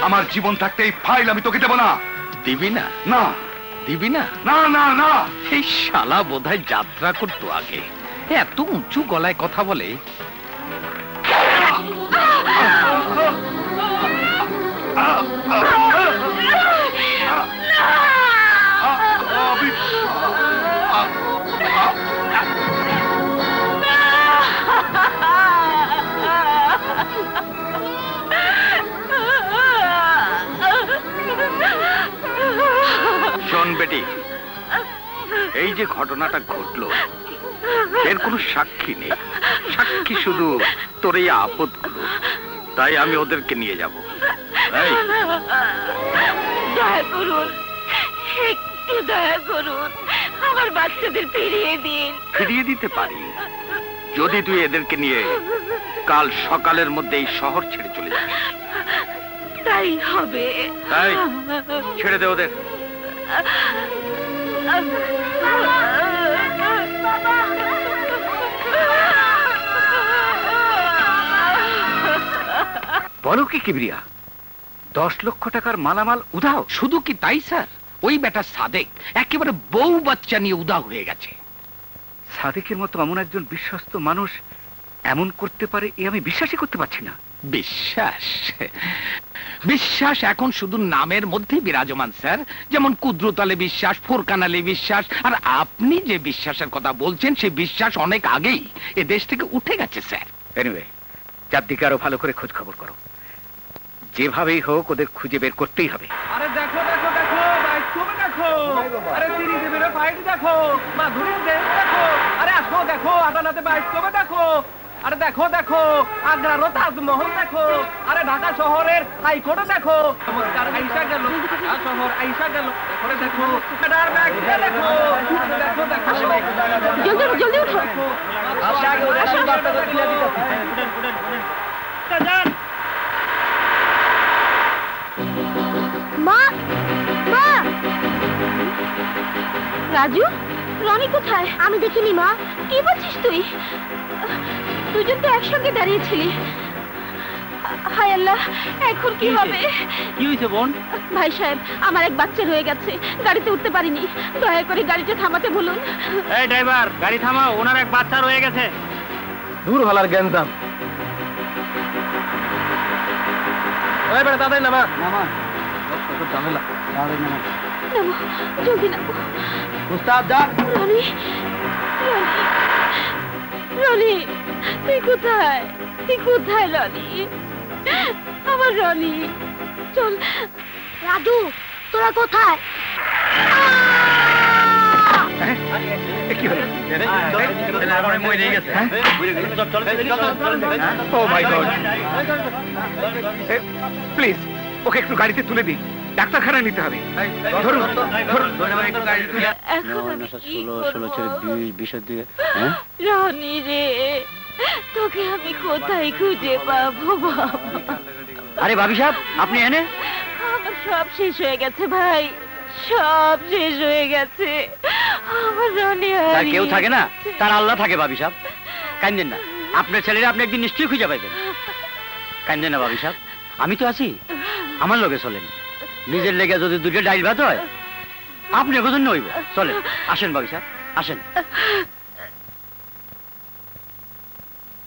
আমার জীবন থাকতে এই ফাইল আমি তোকে দেবো না। দিবি না? না। দিবি না? না না না। এই শালা বোধহয় যাত্রা করতো আগে, এত উঁচু গলায় কথা বলে। শোন বেটি, এই যে ঘটনাটা ঘটলো এর কোনো সাক্ষী নেই, সাক্ষী শুধু তোর এই আপদগুলো। তাই আমি ওদেরকে নিয়ে যাব। দয়া করুন, একটু দয়া করুন, আমার বাচ্চাদের ফিরিয়ে দিন। ফিরিয়ে দিতে পারি যদি তুই এদেরকে নিয়ে কাল সকালের মধ্যে এই শহর ছেড়ে চলে যাস। তাই হবে। তাই ছেড়ে দে ওদের। বলো কি কিবরিয়া, 10 লক্ষ টাকার মালামাল উধাও? শুধু কি তাই স্যার, ওই বেটা সাদেক একেবারে বউ বাচ্চা নিয়ে উধাও হয়ে গেছে। সাদেকের মতো এমন একজন বিশ্বস্ত মানুষ এমন করতে পারে এ আমি বিশ্বাসই করতে পারছি না। বিশ্বাস? বিশ্বাস এখন শুধু নামের মধ্যেই বিরাজমান স্যার। যেমন কুদরত আলী বিশ্বাস, ফুরকান আলী বিশ্বাস। আর আপনি যে বিশ্বাসের কথা বলছেন সেই বিশ্বাস অনেক আগেই এ দেশ থেকে উঠে গেছে স্যার। এনিওয়ে, চারদিকে আরো ভালো করে খোঁজ খবর করো, যেভাবেই হোক ওদের খুঁজে বের করতেই হবে। আরে দেখো দেখো দেখো, বাস্তবে দেখো, আরে সিরিজে বেরো ফাইট দেখো, মাধুরীর দেহ দেখো, আরে আসো দেখো, আদালতে বাস্তবে দেখো, আরে দেখো দেখো, আগ্রার তাজমহল দেখো, আরে ঢাকা শহরের হাইকোর্ট দেখো, চমৎকার আইসা গেল, ঢাকা শহর আইসা গেল, এরপরে দেখো ফেডার ব্যাগ দেখো, দেখো দেখো, জলদি জলদি উঠো। আশা করে আসল বার্তা দিয়ে দিতেছি। যান মা, মা। রাজু, রনি কোথায়? আমি দেখিনি মা। কি বলছিস তুই? দুজন তো একসঙ্গে দাঁড়িয়েছিলি। হায় আল্লাহ, এখন কি হবে? কি হয়েছে বোন? ভাই সাহেব, আমার এক বাচ্চা রয়ে গেছে, গাড়িতে উঠতে পারিনি, দয়া করে গাড়িটা থামাতে বলুন। এই ড্রাইভার, গাড়ি থামাও, ওনার এক বাচ্চা রয়ে গেছে। দূর হলার গ্যাঞ্জাম। ওই বেটা তাড়াতাড়ি নামা। নামা। ঝামেলা। তাড়াতাড়ি নামা। নামো, জলদি নামো। উস্তাদ যা। রনি, রনি, রনি, তুই কোথায়? তুই কোথায় রনি? আমার রনি, চল। রাজু, তোরা কোথায়? কি হলো? ও মাই গড, প্লিজ ওকে একটু গাড়িতে তুলে দিন, ডাক্তারখানায় নিতে হবে। ধরুন ধরুন। রনি রে, তোকে আমি কোথায় খুঁজে পাবো বাবা? আরে ভাবি সাহেব, আপনি এনে? আমার সব শেষ হয়ে গেছে ভাই, সব শেষ হয়ে গেছে। আমার রনি তার কেউ থাকে না, তার আল্লাহ থাকে ভাবি সাহেব। কান্দেন না, আপনার ছেলেরা আপনি একদিন নিশ্চয়ই খুঁজে পাইবেন। কান্দেন না ভাবি সাহেব, আমি তো আছি, আমার লগে চলেন। নিজের লেগে যদি দুটো ডাইল ভাত হয়, আপনি জন্য হইব। চলেন, আসেন ভাবি সাহেব, আসেন।